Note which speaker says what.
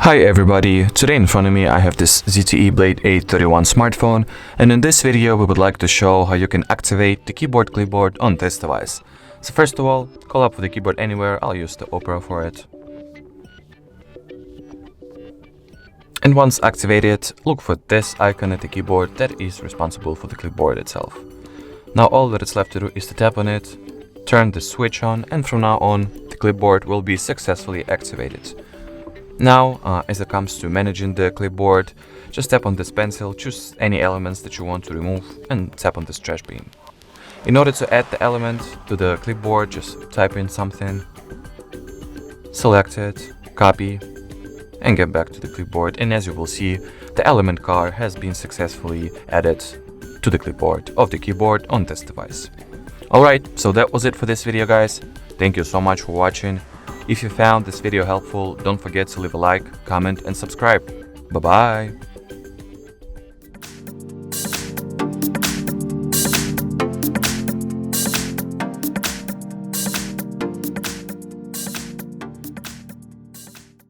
Speaker 1: Hi everybody, today in front of me I have this ZTE Blade A31 smartphone, and in this video we would like to show how you can activate the keyboard clipboard on this device. So first of all, call up for the keyboard anywhere, I'll use the Opera for it. And once activated, look for this icon at the keyboard that is responsible for the clipboard itself. Now all that is left to do is to tap on it, turn the switch on, and from now on the clipboard will be successfully activated. Now, as it comes to managing the clipboard, just tap on this pencil, choose any elements that you want to remove, and tap on this trash bin. In order to add the element to the clipboard, just type in something, select it, copy, and get back to the clipboard. And as you will see, the element car has been successfully added to the clipboard of the keyboard on this device. Alright, so that was it for this video, guys. Thank you so much for watching. If you found this video helpful, don't forget to leave a like, comment, and subscribe. Bye bye!